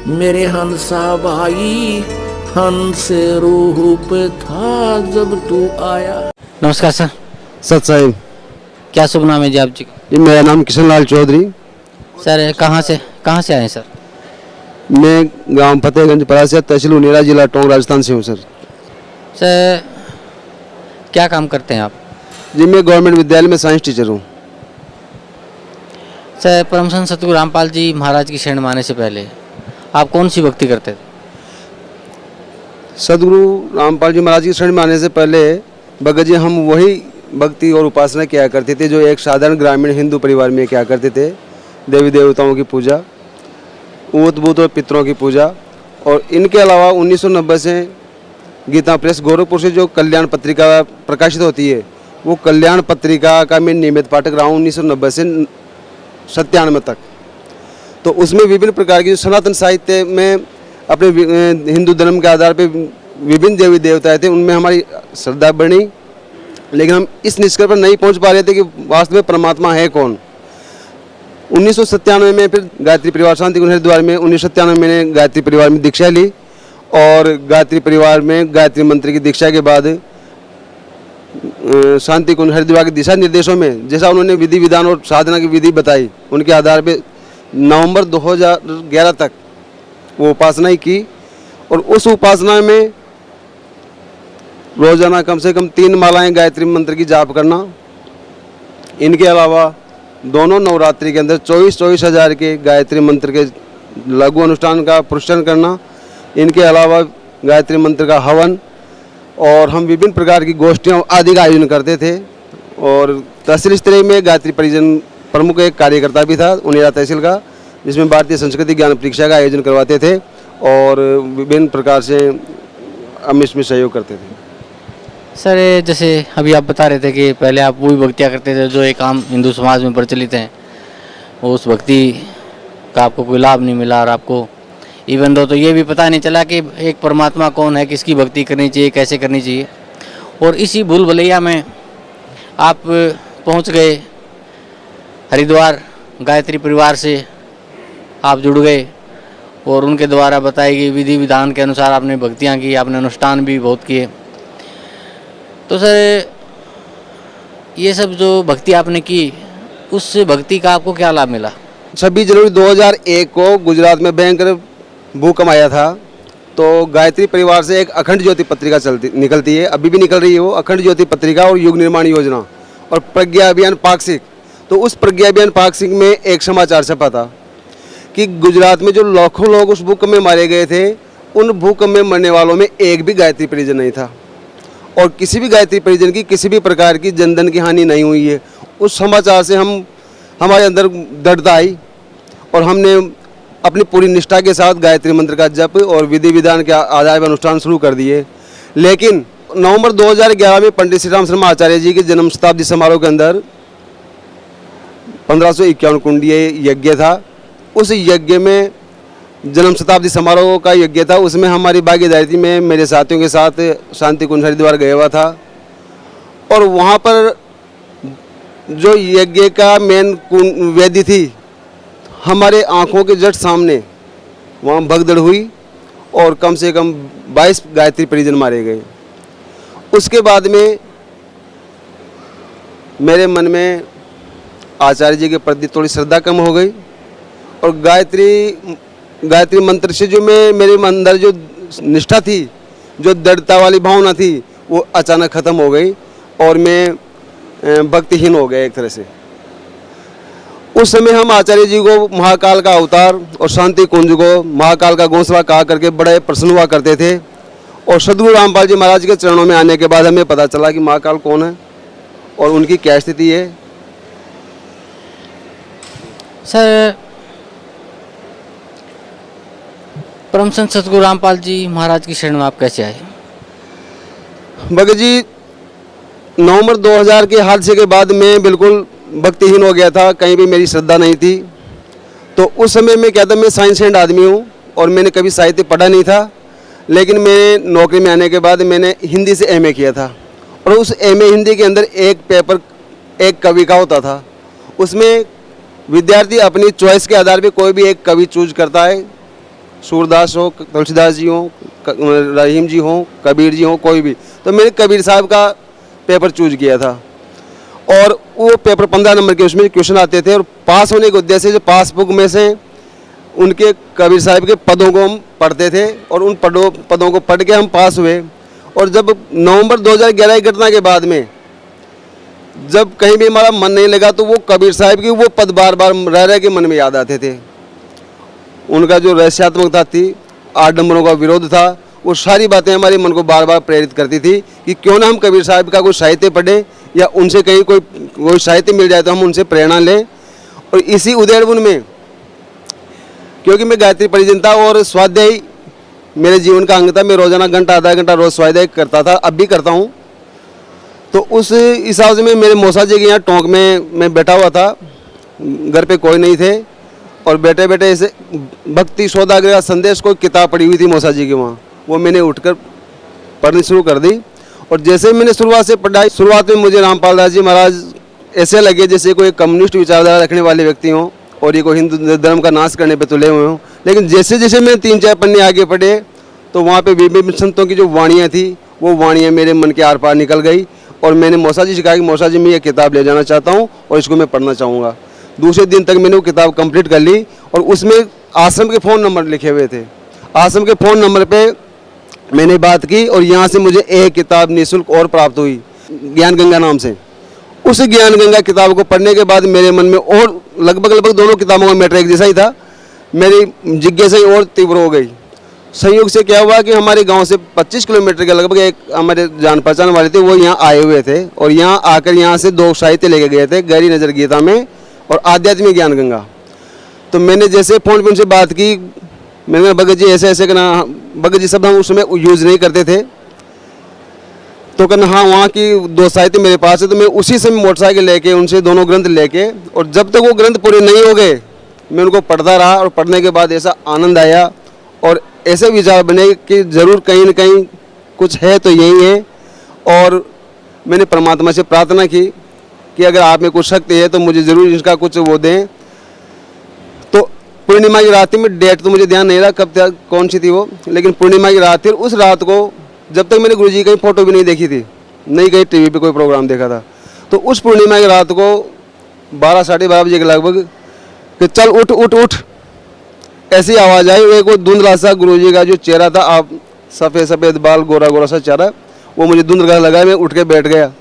मेरे हंसा भाई, हंस रूह पे था जब तू आया। नमस्कार सर। सत साहिब क्या शुभ नाम है जी आप जी का? जी, मेरा नाम किशन लाल चौधरी। सर कहाँ से आए हैं सर? मैं गांव फतेहगंज परासिया, तहसील उनेरा, जिला टोंक, राजस्थान से हूँ सर। सर क्या काम करते हैं आप? जी, मैं गवर्नमेंट विद्यालय में साइंस टीचर हूँ। सर परम संत सतगुरु रामपाल जी महाराज की शरण में आने से पहले आप कौन सी भक्ति करते थे? सदगुरु रामपाल जी महाराज की शरण में आने से पहले भगत जी हम वही भक्ति और उपासना किया करते थे जो एक साधारण ग्रामीण हिंदू परिवार में किया करते थे। देवी देवताओं की पूजा, ऊत बूत और पितरों की पूजा। और इनके अलावा 1990 से गीता प्रेस गोरखपुर से जो कल्याण पत्रिका प्रकाशित होती है, वो कल्याण पत्रिका का मैं नियमित पाठक रहा हूँ 1990 से 97 तक। तो उसमें विभिन्न प्रकार की जो सनातन साहित्य में अपने हिंदू धर्म के आधार पर विभिन्न देवी देवता थे, उनमें हमारी श्रद्धा बढ़ी। लेकिन हम इस निष्कर्ष पर नहीं पहुंच पा रहे थे कि वास्तव में परमात्मा है कौन। 1997 में फिर गायत्री परिवार शांति कुंज हरिद्वार में 1997 में मैंने गायत्री परिवार में दीक्षा ली। और गायत्री परिवार में गायत्री मंत्र की दीक्षा के बाद शांति कुंज हरिद्वार के दिशा निर्देशों में जैसा उन्होंने विधि विधान और साधना की विधि बताई, उनके आधार पर नवंबर 2011 तक वो उपासना ही की। और उस उपासना में रोजाना कम से कम 3 मालाएं गायत्री मंत्र की जाप करना, इनके अलावा दोनों नवरात्रि के अंदर 24 हज़ार के गायत्री मंत्र के लघु अनुष्ठान का पुरस्कार करना, इनके अलावा गायत्री मंत्र का हवन, और हम विभिन्न प्रकार की गोष्ठियों आदि का आयोजन करते थे। और तहसील स्तरीय में गायत्री परिजन प्रमुख एक कार्यकर्ता भी था उनेरा तहसील का, जिसमें भारतीय संस्कृति ज्ञान परीक्षा का आयोजन करवाते थे और विभिन्न प्रकार से हम इसमें सहयोग करते थे। सर जैसे अभी आप बता रहे थे कि पहले आप वही भक्तियाँ करते थे जो एक आम हिंदू समाज में प्रचलित हैं, उस भक्ति का आपको कोई लाभ नहीं मिला और आपको इवन दो तो ये भी पता नहीं चला कि एक परमात्मा कौन है, किसकी भक्ति करनी चाहिए, कैसे करनी चाहिए। और इसी भूल भुलैया में आप पहुंच गए हरिद्वार, गायत्री परिवार से आप जुड़ गए और उनके द्वारा बताई गई विधि विधान के अनुसार आपने भक्तियाँ की, आपने अनुष्ठान भी बहुत किए। तो सर ये सब जो भक्ति आपने की, उस भक्ति का आपको क्या लाभ मिला? 26 जनवरी 2001 को गुजरात में भयंकर भूकंप आया था। तो गायत्री परिवार से एक अखंड ज्योति पत्रिका निकलती है, अभी भी निकल रही है वो अखंड ज्योति पत्रिका और युग निर्माण योजना और प्रज्ञा अभियान पाक्षिक। तो उस प्रज्ञा अभियान पाक्षिक में एक समाचार छपा था कि गुजरात में जो लाखों लोग उस भूकंप में मारे गए थे, उन भूकंप में मरने वालों में एक भी गायत्री परिजन नहीं था और किसी भी गायत्री परिजन की किसी भी प्रकार की जनधन की हानि नहीं हुई है। उस समाचार से हमारे अंदर दृढ़ता आई और हमने अपनी पूरी निष्ठा के साथ गायत्री मंत्र का जप और विधि विधान के आधार पर अनुष्ठान शुरू कर दिए। लेकिन नवंबर 2011 में पंडित श्री राम शर्मा आचार्य जी के जन्म शताब्दी समारोह के अंदर 1551 कुंडीय यज्ञ था। उस यज्ञ में जन्म शताब्दी समारोह का यज्ञ था, उसमें हमारी भागीदारी में मेरे साथियों के साथ शांति कुंज हरिद्वार गया हुआ था। और वहाँ पर जो यज्ञ का मेन वेदी थी, हमारे आंखों के जस्ट सामने वहाँ भगदड़ हुई और कम से कम 22 गायत्री परिजन मारे गए। उसके बाद में मेरे मन में आचार्य जी के प्रति थोड़ी श्रद्धा कम हो गई और गायत्री मंत्र से जो मेरे अंदर जो निष्ठा थी, जो दृढ़ता वाली भावना थी, वो अचानक ख़त्म हो गई और मैं भक्तिहीन हो गया एक तरह से। उस समय हम आचार्य जी को महाकाल का अवतार और शांति कुंज को महाकाल का घोंसला कहा करके बड़े प्रसन्न हुआ करते थे। और सदगुरु रामपाल जी महाराज के चरणों में आने के बाद हमें पता चला कि महाकाल कौन है और उनकी क्या स्थिति है। सर परम संत सतगुरु रामपाल जी महाराज की शरण में आप कैसे आए? भगत जी, नवंबर 2000 के हादसे के बाद मैं बिल्कुल भक्तिहीन हो गया था, कहीं भी मेरी श्रद्धा नहीं थी। तो उस समय मैं क्या था, मैं साइंस एंड आदमी हूँ और मैंने कभी साहित्य पढ़ा नहीं था। लेकिन मैं नौकरी में आने के बाद मैंने हिंदी से एमए किया था और उस एमए हिंदी के अंदर एक पेपर, एक कवि का होता था। उसमें विद्यार्थी अपनी चॉइस के आधार पर कोई भी एक कवि चूज करता है सूरदास हो, तुलसीदास जी हो, रहीम जी हो, कबीर जी हो, कोई भी। तो मैंने कबीर साहब का पेपर चूज किया था और वो पेपर 15 नंबर के उसमें क्वेश्चन आते थे और पास होने के उद्देश्य से पासबुक में से उनके कबीर साहब के पदों को हम पढ़ते थे और उन पदों को पढ़ के हम पास हुए। और जब नवंबर 2011 की घटना के बाद में जब कहीं भी हमारा मन नहीं लगा तो वो कबीर साहब की वो पद बार बार रह रह के मन में याद आते थे। उनका जो रहस्यात्मकता थी, आडंबरों का विरोध था, वो सारी बातें हमारे मन को बार बार प्रेरित करती थी कि क्यों ना हम कबीर साहब का कोई साहित्य पढ़ें या उनसे कहीं कोई साहित्य मिल जाए तो हम उनसे प्रेरणा लें। और इसी उधेड़बुन में, क्योंकि मैं गायत्री परिजन था और स्वाध्याय मेरे जीवन का अंग था, मैं रोजाना घंटा आधा घंटा रोज स्वाध्याय करता था, अब भी करता हूँ। तो उस हिसाब से मैं मेरे मौसा जी के यहाँ टोंक में मैं बैठा हुआ था, घर पे कोई नहीं थे और बैठे बैठे ऐसे भक्ति सौदागर का संदेश कोई किताब पड़ी हुई थी मौसा जी के वहाँ, वो मैंने उठकर पढ़नी शुरू कर दी। और जैसे मैंने शुरुआत से पढ़ाई, शुरुआत में मुझे रामपाल दास जी महाराज ऐसे लगे जैसे कोई कम्युनिस्ट विचारधारा रखने वाले व्यक्ति हों और ये कोई हिंदू धर्म का नाश करने पे तुले हुए हों। लेकिन जैसे जैसे मैंने 3-4 पन्ने आगे पढ़े तो वहाँ पे विभिन्न संतों की जो वाणियाँ थी वो वाणियाँ मेरे मन के आर पार निकल गई और मैंने मौसा जी से कहा कि मौसा जी मैं ये किताब ले जाना चाहता हूँ और इसको मैं पढ़ना चाहूँगा। दूसरे दिन तक मैंने वो किताब कंप्लीट कर ली और उसमें आश्रम के फ़ोन नंबर लिखे हुए थे। आश्रम के फ़ोन नंबर पे मैंने बात की और यहाँ से मुझे एक किताब निःशुल्क और प्राप्त हुई, ज्ञान गंगा नाम से। उस ज्ञान गंगा किताब को पढ़ने के बाद मेरे मन में और लगभग दोनों किताबों का मैटर एक जैसा ही था, मेरी जिज्ञासा और तीव्र हो गई। संयोग से क्या हुआ कि हमारे गांव से 25 किलोमीटर के लगभग एक हमारे जान पहचान वाले थे, वो यहाँ आए हुए थे और यहाँ आकर यहाँ से 2 साहित्य लेके गए थे, गहरी नज़र गीता में और आध्यात्मिक ज्ञान गंगा। तो मैंने जैसे फ़ोन पर उनसे बात की, मैंने कहा भगत जी ऐसे ऐसे करना, भगत जी शब्द हम उस समय यूज़ नहीं करते थे। तो कहना हाँ वहाँ की 2 साहित्य मेरे पास है। तो मैं उसी समय मोटरसाइकिल लेके उनसे दोनों ग्रंथ लेके, और जब तक वो ग्रंथ पूरे नहीं हो गए मैं उनको पढ़ता रहा और पढ़ने के बाद ऐसा आनंद आया और ऐसे विचार बने कि ज़रूर कहीं न कहीं कुछ है तो यही है। और मैंने परमात्मा से प्रार्थना की कि अगर आप में कुछ शक्ति है तो मुझे ज़रूर इसका कुछ वो दें। तो पूर्णिमा की रात में, डेट तो मुझे ध्यान नहीं रहा कब तक कौन सी थी वो, लेकिन पूर्णिमा की रात थी। उस रात को जब तक मैंने गुरुजी की फ़ोटो भी नहीं देखी थी, नहीं कहीं टीवी पे कोई प्रोग्राम देखा था, तो उस पूर्णिमा की रात को 12 साढ़े 12 बजे के लगभग कि चल उठ उठ उठ ऐसी आवाज़ आई। एक वो धुंधला सा गुरुजी का जो चेहरा था, आप सफ़ेद सफ़ेद बाल, गोरा गोरा सा चेहरा, वो मुझे धुंधला लगा। मैं उठ के बैठ गया।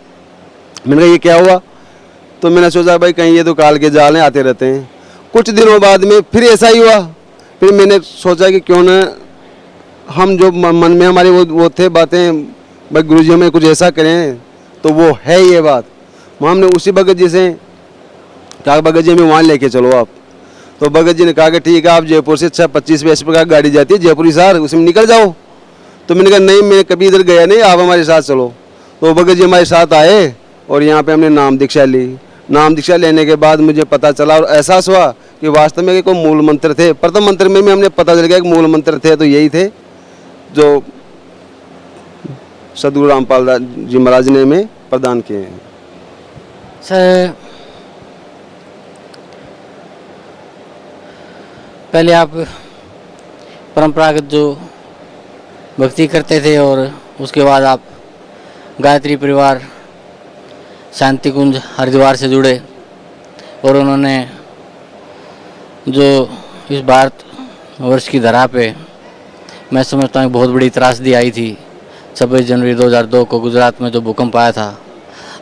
मैंने कहा ये क्या हुआ? तो मैंने सोचा भाई कहीं ये तो काल के जाल हैं, आते रहते हैं। कुछ दिनों बाद में फिर ऐसा ही हुआ। फिर मैंने सोचा कि क्यों ना हम जो मन में हमारे वो थे बातें, भाई गुरुजी हमें कुछ ऐसा करें, तो वो है ये बात। हमने उसी भगत जी से कहा भगत जी हमें वहाँ लेके चलो आप। तो भगत जी ने कहा कि ठीक है, आप जयपुर से 25 पैसे का गाड़ी जाती है जयपुर हिसार, उसमें निकल जाओ। तो मैंने कहा नहीं, मैं कभी इधर गया नहीं, आप हमारे साथ चलो। तो भगत जी हमारे साथ आए और यहाँ पे हमने नाम दीक्षा ली। नाम दीक्षा लेने के बाद मुझे पता चला और एहसास हुआ कि वास्तव में कोई मूल मंत्र थे। प्रथम मंत्र में भी हमने पता चल गया कि मूल मंत्र थे, तो यही थे जो सदगुरु रामपाल दास जी महाराज ने हमें प्रदान किए हैं। सर पहले आप परंपरागत जो भक्ति करते थे और उसके बाद आप गायत्री परिवार शांति कुंज हरिद्वार से जुड़े और उन्होंने जो इस भारत वर्ष की धरा पे मैं समझता हूँ बहुत बड़ी त्रासदी आई थी 26 जनवरी 2002 को गुजरात में जो भूकंप आया था।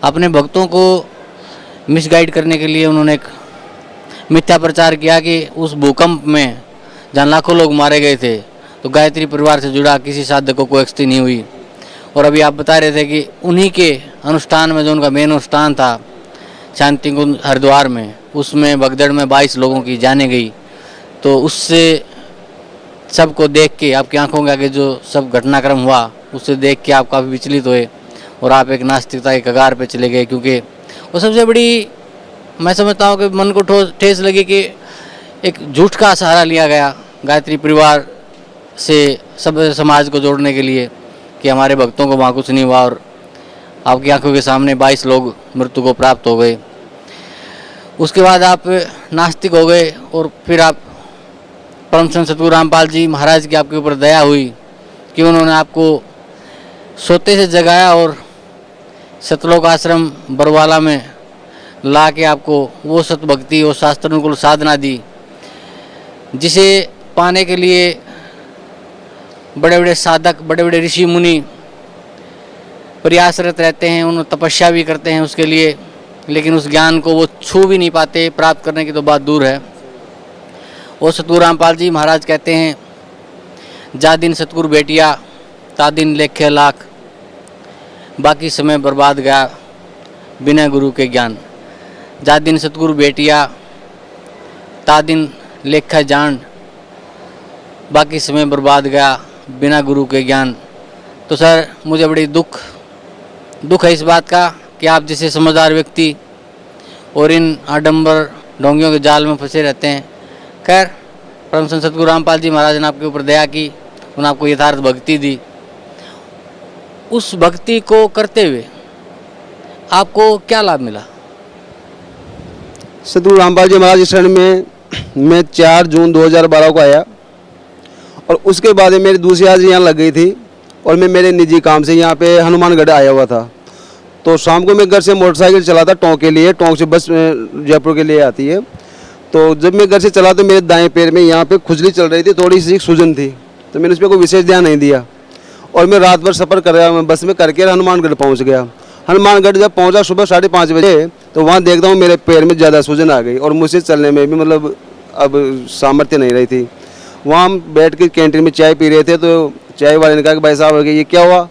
अपने भक्तों को मिसगाइड करने के लिए उन्होंने एक मिथ्या प्रचार किया कि उस भूकंप में जहाँ लाखों लोग मारे गए थे तो गायत्री परिवार से जुड़ा किसी साधक को कोई क्षति नहीं हुई। और अभी आप बता रहे थे कि उन्हीं के अनुष्ठान में जो उनका मेन अनुष्ठान था शांति कुंज हरिद्वार में, उसमें भगदड़ में 22 लोगों की जाने गई। तो उससे सबको देख के आपकी आंखों के आगे जो सब घटनाक्रम हुआ उससे देख के आप काफ़ी विचलित हुए और आप एक नास्तिकता के कगार पे चले गए, क्योंकि वो सबसे बड़ी मैं समझता हूँ कि मन को ठेस लगी कि एक झूठ का सहारा लिया गया गायत्री परिवार से सब समाज को जोड़ने के लिए कि हमारे भक्तों को वहाँ कुछ नहीं हुआ और आपकी आंखों के सामने 22 लोग मृत्यु को प्राप्त हो गए। उसके बाद आप नास्तिक हो गए और फिर आप परम संत सतगुरु रामपाल जी महाराज की आपके ऊपर दया हुई कि उन्होंने आपको सोते से जगाया और सतलोक आश्रम बरवाला में ला के आपको वो सतभक्ति और शास्त्रानुकूल साधना दी, जिसे पाने के लिए बड़े बड़े साधक, बड़े बड़े ऋषि मुनि प्रयासरत रहते हैं, उन्होंने तपस्या भी करते हैं उसके लिए, लेकिन उस ज्ञान को वो छू भी नहीं पाते, प्राप्त करने की तो बात दूर है। वो सतगुरु रामपाल जी महाराज कहते हैं, जा दिन सतगुरु बेटिया ता दिन लेखे लाख, बाकी समय बर्बाद गया बिना गुरु के ज्ञान। जा दिन सतगुरु बेटिया ता दिन लेखा जान, बाकी समय बर्बाद गया बिना गुरु के ज्ञान। तो सर मुझे बड़ी दुख है इस बात का कि आप जैसे समझदार व्यक्ति और इन आडंबर ढोंगियों के जाल में फंसे रहते हैं। खैर, परम संत सतगुरु रामपाल जी महाराज ने आपके ऊपर दया की, उन्होंने आपको यथार्थ भक्ति दी। उस भक्ति को करते हुए आपको क्या लाभ मिला? सतगुरु रामपाल जी महाराज शरण में मैं 4 जून 2012 को आया और उसके बाद मेरी दूसरी हाजिरी यहाँ लग गई थी और मैं मेरे निजी काम से यहाँ पे हनुमानगढ़ आया हुआ था। तो शाम को मैं घर से मोटरसाइकिल चलाता टोंक के लिए, टोंक से बस जयपुर के लिए आती है। तो जब मैं घर से चला तो मेरे दाएं पैर में यहाँ पे खुजली चल रही थी, थोड़ी सी सूजन थी, तो मैंने उस पर कोई विशेष ध्यान नहीं दिया और मैं रात भर सफ़र कर रहा, मैं बस में करके हनुमानगढ़ पहुँच गया। हनुमानगढ़ जब पहुँचा सुबह 5:30 बजे, तो वहाँ देखता हूँ मेरे पैर में ज़्यादा सूजन आ गई और मुझसे चलने में भी मतलब अब सामर्थ्य नहीं रही थी। वहाँ हम बैठ के कैंटीन में चाय पी रहे थे, तो चाय वाले ने कहा कि भाई साहब ये क्या हुआ,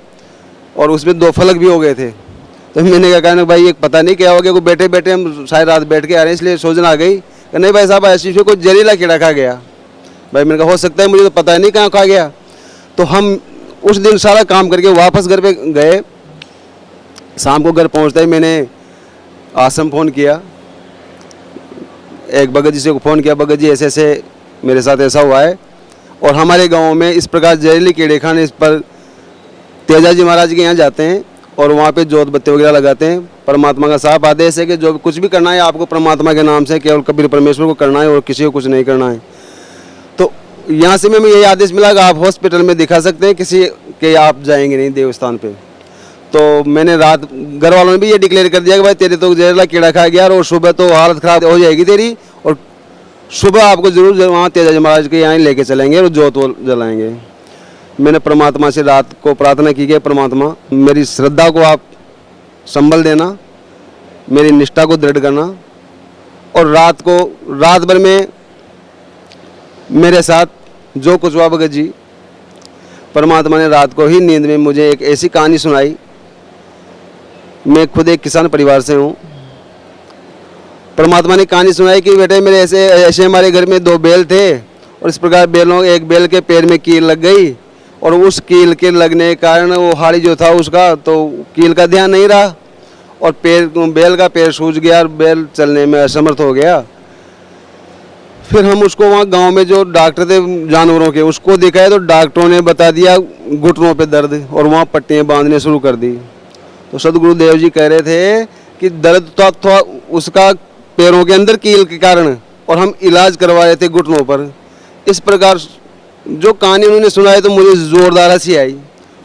और उसमें 2 फलक भी हो गए थे। तो मैंने कहा भाई ये पता नहीं क्या हो गया, बैठे बैठे हम सारी रात बैठ के आ रहे हैं इसलिए सूजन आ गई। नहीं भाई साहब ऐसी कोई जहरीला कीड़ा खा गया। भाई मैंने कहा हो सकता है, मुझे तो पता नहीं कहाँ खा गया। तो हम उस दिन सारा काम करके वापस घर पे गए। शाम को घर पहुँचते ही मैंने आश्रम फ़ोन किया, एक भगत जी से फ़ोन किया, भगत जी ऐसे ऐसे मेरे साथ ऐसा हुआ है और हमारे गांव में इस प्रकार जहरीली कीड़े खाने इस पर तेजा जी महाराज के यहाँ जाते हैं और वहाँ पे जोत बत्ती वगैरह लगाते हैं। परमात्मा का साफ आदेश है कि जो कुछ भी करना है आपको परमात्मा के नाम से केवल कबीर परमेश्वर को करना है और किसी को कुछ नहीं करना है। तो यहाँ से मैं यही आदेश मिला कि आप हॉस्पिटल में दिखा सकते हैं, किसी के आप जाएंगे नहीं देवस्थान पे। तो मैंने रात घर वालों ने भी ये डिक्लेयर कर दिया कि भाई तेरे तो जहरीला कीड़ा खा गया और सुबह तो हालत ख़राब हो जाएगी तेरी, और सुबह आपको जरूर वहाँ तेजा महाराज के यहाँ लेके चलेंगे और जोत जलाएंगे। मैंने परमात्मा से रात को प्रार्थना की कि परमात्मा मेरी श्रद्धा को आप संबल देना, मेरी निष्ठा को दृढ़ करना। और रात भर में मेरे साथ जो कुछ हुआ भगत जी, परमात्मा ने रात को ही नींद में मुझे एक ऐसी कहानी सुनाई। मैं खुद एक किसान परिवार से हूँ। परमात्मा ने कहानी सुनाई कि बेटे मेरे ऐसे हमारे घर में 2 बैल थे और इस प्रकार एक बैल के पैर में कील लग गई और उस कील के लगने के कारण वो हाड़ी जो था उसका तो कील का ध्यान नहीं रहा और बैल का पैर सूज गया और बैल चलने में असमर्थ हो गया। फिर हम उसको वहाँ गांव में जो डॉक्टर थे जानवरों के उसको दिखाए तो डॉक्टरों ने बता दिया घुटनों पे दर्द और वहाँ पट्टियाँ बांधने शुरू कर दी। तो सदगुरुदेव जी कह रहे थे कि दर्द तो थोड़ा उसका पैरों के अंदर कील के कारण और हम इलाज करवा रहे थे घुटनों पर। इस प्रकार जो कहानी उन्होंने सुनाई तो मुझे ज़ोरदार हंसी आई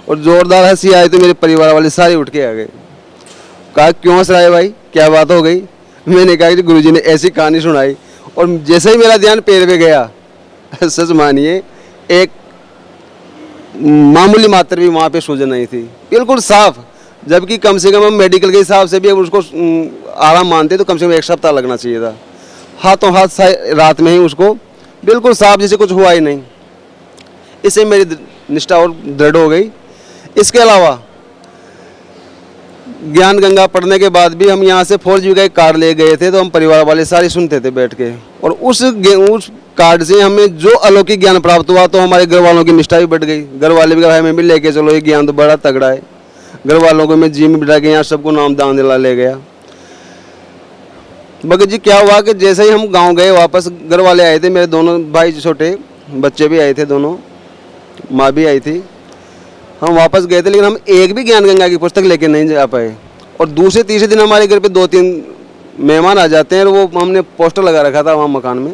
और ज़ोरदार हंसी आई तो मेरे परिवार वाले सारे उठ के आ गए। कहा क्यों हंस रहा है भाई, क्या बात हो गई? मैंने कहा कि गुरुजी ने ऐसी कहानी सुनाई और जैसे ही मेरा ध्यान पैर पे गया सच मानिए एक मामूली मात्र भी वहाँ पे सूजन नहीं थी, बिल्कुल साफ। जबकि कम से कम हम मेडिकल के हिसाब से भी अगर उसको आराम मानते तो कम से कम 1 सप्ताह लगना चाहिए था। हाथों हाथ रात में ही उसको बिल्कुल साफ जैसे कुछ हुआ ही नहीं। इससे मेरी निष्ठा और दृढ़ हो गई। इसके अलावा ज्ञान गंगा पढ़ने के बाद भी हम यहाँ से 4G का एक कार्ड ले गए थे, तो हम परिवार वाले सारे सुनते थे बैठ के और उस कार्ड से हमें जो अलौकिक ज्ञान प्राप्त हुआ तो हमारे घर वालों की निष्ठा भी बढ़ गई। घर वाले भी कहा हमें भी लेके चलो, ये ज्ञान तो बड़ा तगड़ा है। घर वालों को मैं जिम बिठा के यहाँ सबको नाम दान दिला ले गया। भगत जी क्या हुआ कि जैसे ही हम गांव गए वापस घर वाले आए थे, मेरे दोनों भाई छोटे बच्चे भी आए थे, दोनों माँ भी आई थी। हम वापस गए थे लेकिन हम एक भी ज्ञान गंगा की पुस्तक लेके नहीं जा पाए और दूसरे तीसरे दिन हमारे घर पे 2-3 मेहमान आ जाते हैं और वो हमने पोस्टर लगा रखा था वहाँ मकान में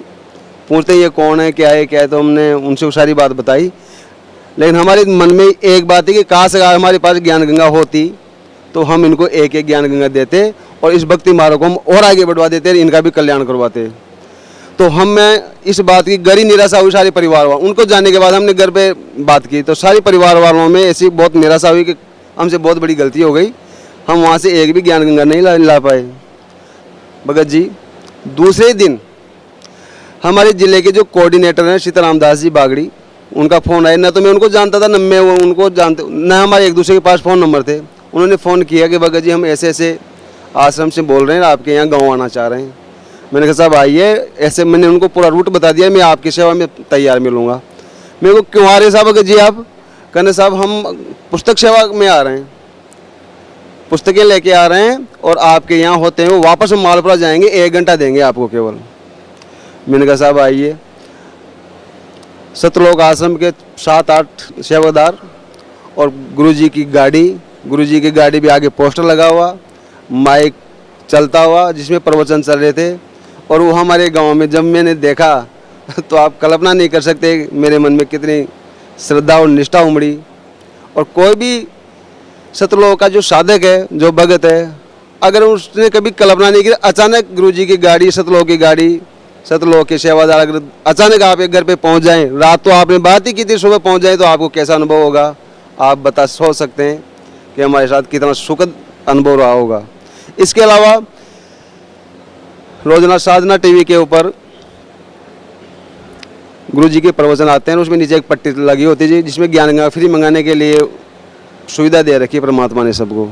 पूछते ये कौन है क्या है, तो हमने उनसे वो सारी बात बताई। लेकिन हमारे मन में एक बात है कि काश अगर हमारे पास ज्ञान गंगा होती तो हम इनको एक एक ज्ञान गंगा देते और इस भक्ति मार्ग को हम और आगे बढ़वा देते, इनका भी कल्याण करवाते। तो मैं इस बात की गहरी निराशा हुई सारे परिवार वालों। उनको जाने के बाद हमने घर पे बात की तो सारे परिवार वालों में ऐसी बहुत निराशा हुई कि हमसे बहुत बड़ी गलती हो गई, हम वहाँ से एक भी ज्ञान गंगा नहीं ला पाए। भगत जी दूसरे दिन हमारे ज़िले के जो कोऑर्डिनेटर हैं सीताराम दास जी बागड़ी, उनका फ़ोन आया। न तो मैं उनको जानता था, न मैं उनको जानते, न हमारे एक दूसरे के पास फ़ोन नंबर थे। उन्होंने फ़ोन किया कि भगत जी हम ऐसे ऐसे आश्रम से बोल रहे हैं, आपके यहाँ गाँव आना चाह रहे हैं। मैंने कहा साहब आइए, ऐसे मैंने उनको पूरा रूट बता दिया, मैं आपकी सेवा में तैयार मिलूँगा। मेरे को क्यों आ रहे साहब भगत जी आप? कहने साहब हम पुस्तक सेवा में आ रहे हैं, पुस्तकें लेके आ रहे हैं और आपके यहाँ होते हैं, वो वापस हम मालपुरा जाएंगे, 1 घंटा देंगे आपको केवल। मैंने कहा साहब आइए। सतलोक आश्रम के 7-8 सेवादार और गुरुजी की गाड़ी भी आगे पोस्टर लगा हुआ, माइक चलता हुआ जिसमें प्रवचन चल रहे थे। और वो हमारे गांव में जब मैंने देखा तो आप कल्पना नहीं कर सकते मेरे मन में कितनी श्रद्धा और निष्ठा उमड़ी। और कोई भी सतलोक का जो साधक है, जो भगत है, अगर उसने कभी कल्पना नहीं की, अचानक गुरुजी की गाड़ी, सतलोक की गाड़ी, सतलोक के सेवादार अगर अचानक आप एक घर पे पहुंच जाएं, रात तो आपने बात ही की थी, सुबह पहुंच जाए तो आपको कैसा अनुभव होगा आप सोच सकते हैं कि हमारे साथ कितना सुखद अनुभव रहा होगा। इसके अलावा रोजाना साधना टीवी के ऊपर गुरुजी के प्रवचन आते हैं, उसमें नीचे एक पट्टी लगी होती है जिसमें ज्ञान गंगा फ्री मंगाने के लिए सुविधा दे रखी है परमात्मा ने सबको।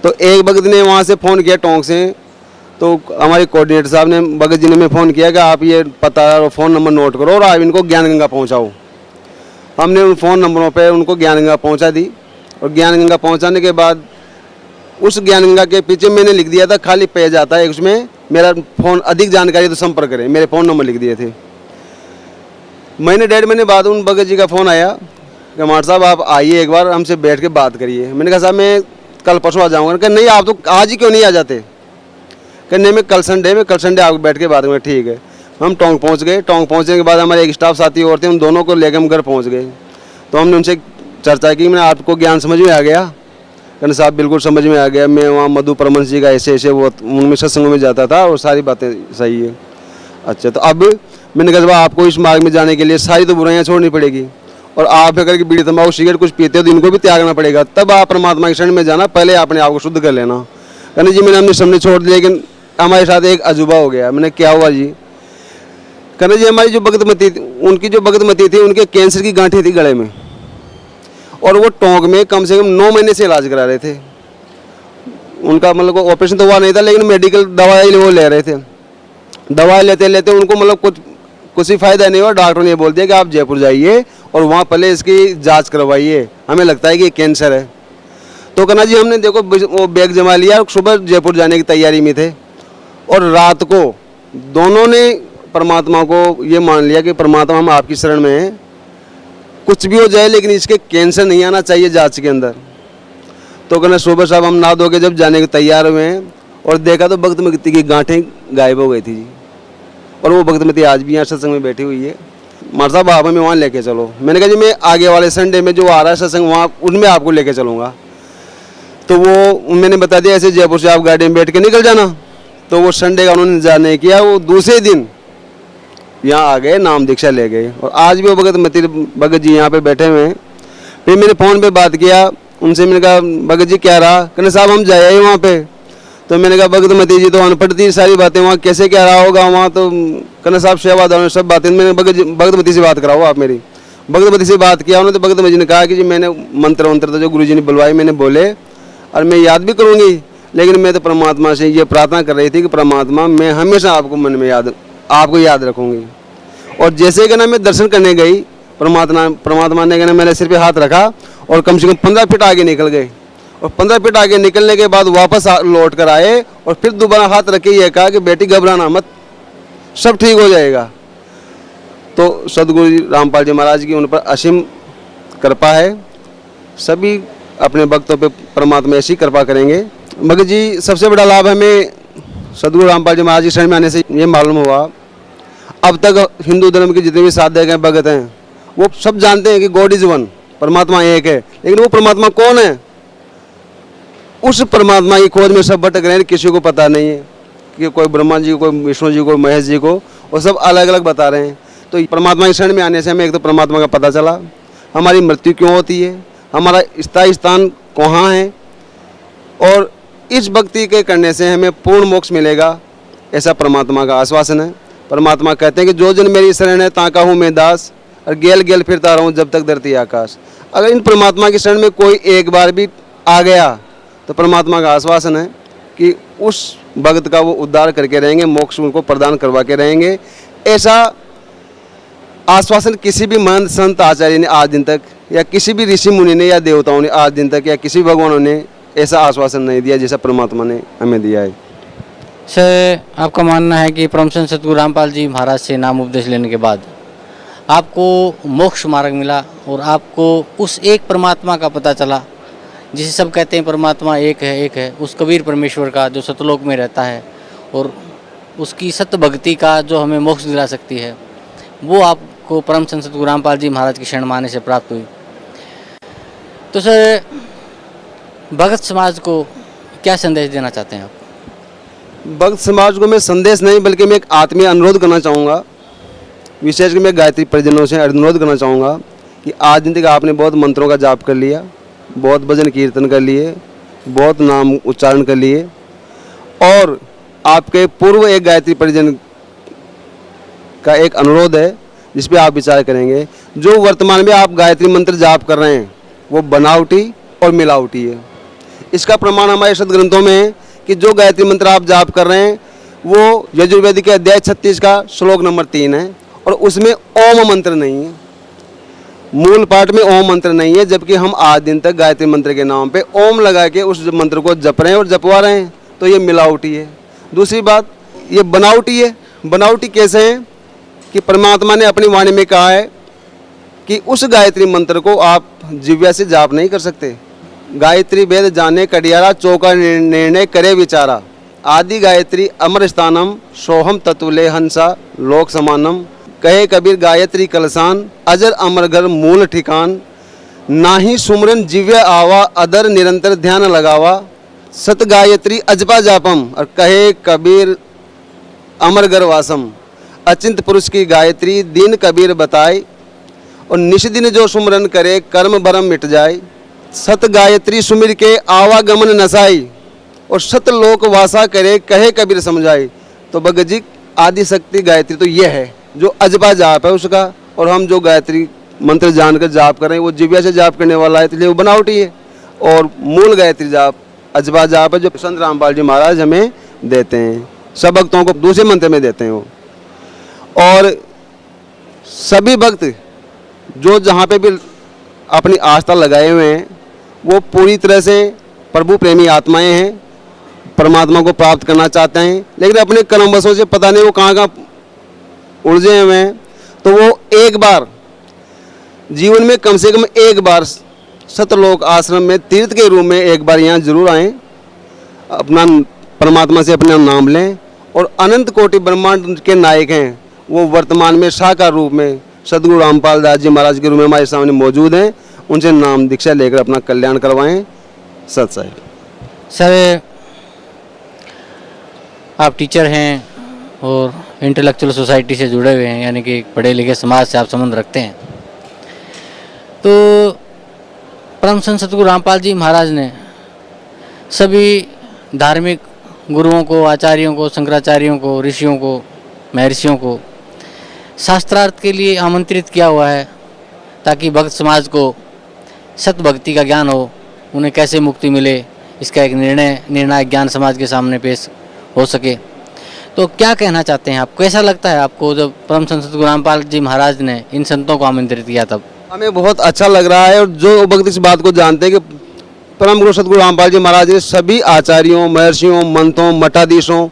तो एक भगत ने वहाँ से फ़ोन किया टोंक से, तो हमारे कोऑर्डिनेटर साहब ने भगत जी ने मैं फ़ोन किया कि आप ये पता और फ़ोन नंबर नोट करो और आप इनको ज्ञान गंगा पहुँचाओ। हमने उन फ़ोन नंबरों पर उनको ज्ञान गंगा पहुँचा दी। और ज्ञान गंगा पहुँचाने के बाद उस ज्ञान गंगा के पीछे मैंने लिख दिया था, खाली पेज आता है उसमें, मेरा फ़ोन अधिक जानकारी तो संपर्क करें, मेरे फ़ोन नंबर लिख दिए थे। महीने 1.5 महीने बाद उन भगत जी का फ़ोन आया कि मार साहब आप आइए एक बार हमसे बैठ के बात करिए। मैंने कहा साहब मैं कल परसों आ जाऊँगा। कहा नहीं आप तो आज ही क्यों नहीं आ जाते? कहने नहीं मैं कल संडे आप बैठ के बात करेंगे। ठीक है। हम टोंक पहुँच गए। टोंक पहुँचने के बाद हमारे एक स्टाफ साथी और थे, उन दोनों को लेकर हम घर पहुँच गए। तो हमने उनसे चर्चा की, मैंने आपको ज्ञान समझ में आ गया? कहने साहब बिल्कुल समझ में आ गया, मैं वहाँ मधु परमंश जी का ऐसे वो उनमें सत्संग में जाता था और सारी बातें सही है। अच्छा तो अब मैंने कहा आपको इस मार्ग में जाने के लिए सारी तो बुराइयाँ छोड़नी पड़ेगी और आप अगर कि बीड़ी तंबाकू सिगरेट कुछ पीते हो तो इनको भी त्यागना पड़ेगा, तब आप परमात्मा की शरण में जाना, पहले अपने आप को शुद्ध कर लेना। कहने जी मैंने हमने सामने छोड़ दिया, लेकिन हमारे साथ एक अजूबा हो गया। मैंने क्या हुआ जी? कहने जी हमारी जो भगतमती उनकी जो भगतमती थी, उनके कैंसर की गांठें थी गले में और वो टोंक में कम से कम 9 महीने से इलाज करा रहे थे। उनका मतलब ऑपरेशन तो हुआ नहीं था, लेकिन मेडिकल दवाई वो ले रहे थे। दवाई लेते लेते उनको मतलब कुछ ही फायदा नहीं हुआ। डॉक्टर ने बोल दिया कि आप जयपुर जाइए और वहाँ पहले इसकी जांच करवाइए, हमें लगता है कि कैंसर है। तो कहना जी हमने देखो वो बैग जमा लिया, सुबह जयपुर जाने की तैयारी में थे और रात को दोनों ने परमात्मा को ये मान लिया कि परमात्मा हम आपकी शरण में हैं, कुछ भी हो जाए लेकिन इसके कैंसर नहीं आना चाहिए जांच के अंदर। तो कहना सुबह साहब हम नहा धो के जब जाने के तैयार हुए हैं और देखा तो भगतमती की गांठें गायब हो गई थी जी। और वो भगतमती आज भी यहाँ सत्संग में बैठी हुई है। मार साहब आप हमें वहाँ लेके चलो। मैंने कहा जी मैं आगे वाले संडे में जो आ रहा है सत्संग वहाँ उनमें आपको लेके चलूँगा। तो वो मैंने बता दिया ऐसे जयपुर से आप गाड़ी में बैठ के निकल जाना। तो वो संडे का उन्होंने इंतजार नहीं किया, वो दूसरे दिन यहाँ आ गए, नाम दीक्षा ले गए और आज भी वो भगत जी यहाँ पे बैठे हुए हैं। फिर मैंने फ़ोन पे बात किया उनसे, मैंने कहा भगत जी क्या रहा? कहने साहब हम जाए वहाँ पे। तो मैंने कहा भगतमती जी तो अनपढ़ थी, सारी बातें वहाँ कैसे क्या रहा होगा वहाँ। तो कहने साहब सेवादार सब बातें, मैंने भगतमती से बात कराओ आप मेरी। भगतमती से बात किया उन्होंने, तो भगतमती जी ने कहा कि जी मैंने मंत्र तो जो गुरु जी ने बुलवाए मैंने बोले और मैं याद भी करूँगी, लेकिन मैं तो परमात्मा से ये प्रार्थना कर रही थी कि परमात्मा मैं हमेशा आपको मन में आपको याद रखूँगी। और जैसे कि ना मैं दर्शन करने गई, परमात्मा ने कहना मेरे सिर पे हाथ रखा और कम से कम 15 फीट आगे निकल गए और 15 फीट आगे निकलने के बाद वापस लौट कर आए और फिर दोबारा हाथ रख के ये कहा कि बेटी घबराना मत, सब ठीक हो जाएगा। तो सदगुरु रामपाल जी महाराज की उन पर असीम कृपा है। सभी अपने भक्तों पे परमात्मा ऐसी कृपा करेंगे। भगत जी सबसे बड़ा लाभ हमें सदगुरु रामपाल जी महाराज की शरण में आने से ये मालूम हुआ, अब तक हिंदू धर्म के जितने भी साधक हैं, भगत हैं, वो सब जानते हैं कि गॉड इज वन, परमात्मा एक है। लेकिन वो परमात्मा कौन है, उस परमात्मा की खोज में सब भटक रहे हैं, किसी को पता नहीं है कि कोई ब्रह्मा जी को, कोई विष्णु जी को, महेश जी को, वो सब अलग अलग बता रहे हैं। तो परमात्मा की शरण में आने से हमें एक तो परमात्मा का पता चला, हमारी मृत्यु क्यों होती है, हमारा स्थायी स्थान कहाँ है, और इस भक्ति के करने से हमें पूर्ण मोक्ष मिलेगा, ऐसा परमात्मा का आश्वासन है। परमात्मा कहते हैं कि जो जन मेरी शरण है ताका हूँ मैं दास, और गेल गेल फिरता रहूँ जब तक धरती आकाश। अगर इन परमात्मा की शरण में कोई एक बार भी आ गया तो परमात्मा का आश्वासन है कि उस भक्त का वो उद्धार करके रहेंगे, मोक्ष उनको प्रदान करवा के रहेंगे। ऐसा आश्वासन किसी भी महंत संत आचार्य ने आज दिन तक, या किसी भी ऋषि मुनि ने या देवताओं ने आज दिन तक, या किसी भगवानों ने ऐसा आश्वासन नहीं दिया जैसा परमात्मा ने हमें दिया है। सर, आपका मानना है कि परम संत सतगुरु रामपाल जी महाराज से नाम उपदेश लेने के बाद आपको मोक्ष मार्ग मिला और आपको उस एक परमात्मा का पता चला जिसे सब कहते हैं परमात्मा एक है, उस कबीर परमेश्वर का जो सतलोक में रहता है और उसकी सत्य भक्ति का जो हमें मोक्ष दिला सकती है, वो आपको परम संत सतगुरु रामपाल जी महाराज की शरण माने से प्राप्त हुई। तो सर, भगत समाज को क्या संदेश देना चाहते हैं आप? भक्त समाज को मैं संदेश नहीं बल्कि मैं एक आत्मीय अनुरोध करना चाहूँगा, विशेषकर मैं गायत्री परिजनों से अनुरोध करना चाहूँगा कि आज दिन तक आपने बहुत मंत्रों का जाप कर लिया, बहुत भजन कीर्तन कर लिए, बहुत नाम उच्चारण कर लिए, और आपके पूर्व एक गायत्री परिजन का एक अनुरोध है जिस पे आप विचार करेंगे। जो वर्तमान में आप गायत्री मंत्र जाप कर रहे हैं वो बनावटी और मिलावटी है। इसका प्रमाण हमारे सदग्रंथों में है कि जो गायत्री मंत्र आप जाप कर रहे हैं वो यजुर्वेद के अध्याय 36 का श्लोक नंबर 3 है, और उसमें ओम मंत्र नहीं है, मूल पाठ में ओम मंत्र नहीं है, जबकि हम आज दिन तक गायत्री मंत्र के नाम पे ओम लगा के उस मंत्र को जप रहे हैं और जपवा रहे हैं, तो ये मिलावटी है। दूसरी बात, ये बनावटी है। बनावटी कैसे है कि परमात्मा ने अपनी वाणी में कहा है कि उस गायत्री मंत्र को आप जिह्वा से जाप नहीं कर सकते। गायत्री वेद जाने कडियारा, चौका निर्णय करे विचारा, आदि गायत्री अमर स्थानम, सोहम तत्वले हंसा लोक समानम, कहे कबीर गायत्री कलसान, अजर अमर घर मूल ठिकान, नाही सुमरन जिव्य आवा, अदर निरंतर ध्यान लगावा, सत गायत्री अजपा जापम, और कहे कबीर अमर घर वासम, अचिंत पुरुष की गायत्री दीन कबीर बताए, और निश दिन जो सुमरन करे कर्म भरम मिट जाए, सत गायत्री सुमिर के आवागमन नसाई, और सत लोक वासा करे कहे कबीर समझाई। तो भगत जी, आदि शक्ति गायत्री तो ये है जो अजबा जाप है उसका, और हम जो गायत्री मंत्र जानकर जाप कर रहे हैं वो जिव्या से जाप करने वाला है, इसलिए वो बनावटी है। और मूल गायत्री जाप अजबा जाप है जो संत रामपाल जी महाराज हमें देते हैं, सब भक्तों को दूसरे मंत्र में देते हैं वो। और सभी भक्त जो जहाँ पे भी अपनी आस्था लगाए हुए हैं वो पूरी तरह से प्रभु प्रेमी आत्माएं हैं, परमात्मा को प्राप्त करना चाहते हैं, लेकिन अपने कर्मवशों से पता नहीं वो कहाँ कहाँ उलझे हुए हैं। तो वो एक बार जीवन में कम से कम एक बार सतलोक आश्रम में तीर्थ के रूप में एक बार यहाँ जरूर आएँ, अपना परमात्मा से अपना नाम लें। और अनंत कोटि ब्रह्मांड के नायक हैं वो वर्तमान में साकार रूप में सदगुरु रामपाल दास जी महाराज के रूप में हमारे सामने मौजूद हैं, उनसे नाम दीक्षा लेकर अपना कल्याण करवाएं। सत साहिब। सर, आप टीचर हैं और इंटेलेक्चुअल सोसाइटी से जुड़े हुए हैं, यानी कि पढ़े लिखे समाज से आप संबंध रखते हैं। तो परम संत सतगुरु रामपाल जी महाराज ने सभी धार्मिक गुरुओं को, आचार्यों को, शंकराचार्यों को, ऋषियों को, महर्षियों को शास्त्रार्थ के लिए आमंत्रित किया हुआ है ताकि भक्त समाज को सत भक्ति का ज्ञान हो, उन्हें कैसे मुक्ति मिले इसका एक निर्णायक ज्ञान समाज के सामने पेश हो सके। तो क्या कहना चाहते हैं आप, कैसा लगता है आपको जब परम संत सतगुरु रामपाल जी महाराज ने इन संतों को आमंत्रित किया तब? हमें बहुत अच्छा लग रहा है, और जो भक्त इस बात को जानते हैं कि परम गुरु सतगुरु रामपाल जी महाराज ने सभी आचार्यों, महर्षियों, मंथों, मठाधीशों,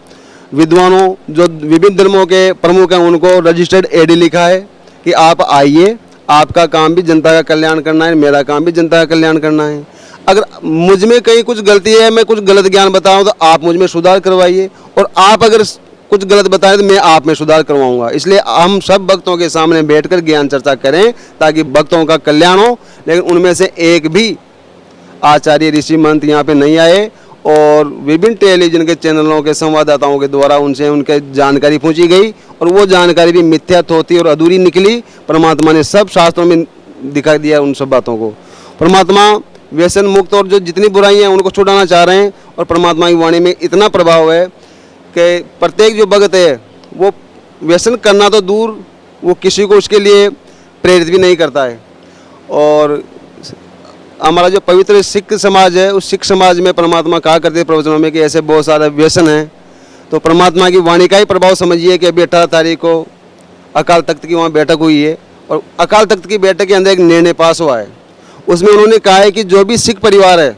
विद्वानों जो विभिन्न धर्मों के प्रमुख हैं उनको रजिस्टर्ड एडी लिखा है कि आप आइए, आपका काम भी जनता का कल्याण करना है, मेरा काम भी जनता का कल्याण करना है। अगर मुझ में कहीं कुछ गलती है, मैं कुछ गलत ज्ञान बताऊं तो आप मुझ में सुधार करवाइए, और आप अगर कुछ गलत बताएं तो मैं आप में सुधार करवाऊंगा। इसलिए हम सब भक्तों के सामने बैठकर ज्ञान चर्चा करें ताकि भक्तों का कल्याण हो। लेकिन उनमें से एक भी आचार्य ऋषि मंत यहाँ पे नहीं आए और विभिन्न टेलीविजन के चैनलों के संवाददाताओं के द्वारा उनसे उनके जानकारी पूछी गई और वो जानकारी भी मिथ्या थोथी और अधूरी निकली। परमात्मा ने सब शास्त्रों में दिखा दिया उन सब बातों को। परमात्मा व्यसन मुक्त और जो जितनी बुराइयां हैं उनको छुड़ाना चाह रहे हैं और परमात्मा की वाणी में इतना प्रभाव है कि प्रत्येक जो भक्त है वो व्यसन करना तो दूर, वो किसी को उसके लिए प्रेरित भी नहीं करता है। और हमारा जो पवित्र सिख समाज है उस सिख समाज में परमात्मा कहा करते हैं प्रवचनों में कि ऐसे बहुत सारे व्यसन हैं। तो परमात्मा की वाणी का ही प्रभाव समझिए कि अभी 18 तारीख को अकाल तख्त की वहाँ बैठक हुई है और अकाल तख्त की बैठक के अंदर एक निर्णय पास हुआ है। उसमें उन्होंने कहा है कि जो भी सिख परिवार है,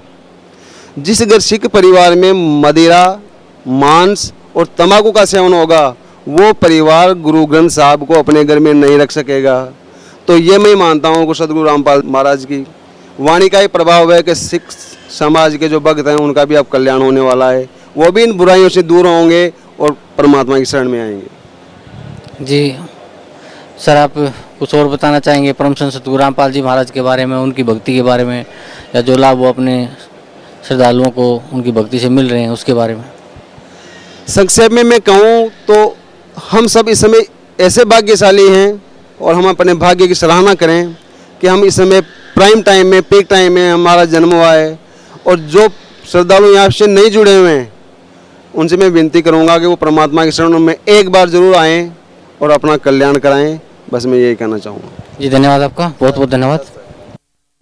जिस अगर सिख परिवार में मदिरा, मांस और तंबाकू का सेवन होगा वो परिवार गुरु ग्रंथ साहब को अपने घर में नहीं रख सकेगा। तो ये मैं मानता हूँ कि सदगुरु रामपाल महाराज की वाणी का ही प्रभाव है कि सिख समाज के जो भक्त हैं उनका भी अब कल्याण होने वाला है, वो भी इन बुराइयों से दूर होंगे और परमात्मा की शरण में आएंगे। जी सर, आप कुछ और बताना चाहेंगे परम संत सतगुरु रामपाल जी महाराज के बारे में, उनकी भक्ति के बारे में, या जो लाभ वो अपने श्रद्धालुओं को उनकी भक्ति से मिल रहे हैं उसके बारे में? संक्षेप में मैं कहूँ तो हम सब इस समय ऐसे भाग्यशाली हैं और हम अपने भाग्य की सराहना करें कि हम इस समय प्राइम टाइम में, पीक टाइम में हमारा जन्म हुआ है। और जो श्रद्धालु यहाँ से नहीं जुड़े हुए हैं उनसे मैं विनती करूँगा कि वो परमात्मा की शरण में एक बार जरूर आएँ और अपना कल्याण कराएं। बस मैं यही कहना चाहूँगा। जी धन्यवाद आपका, बहुत बहुत धन्यवाद।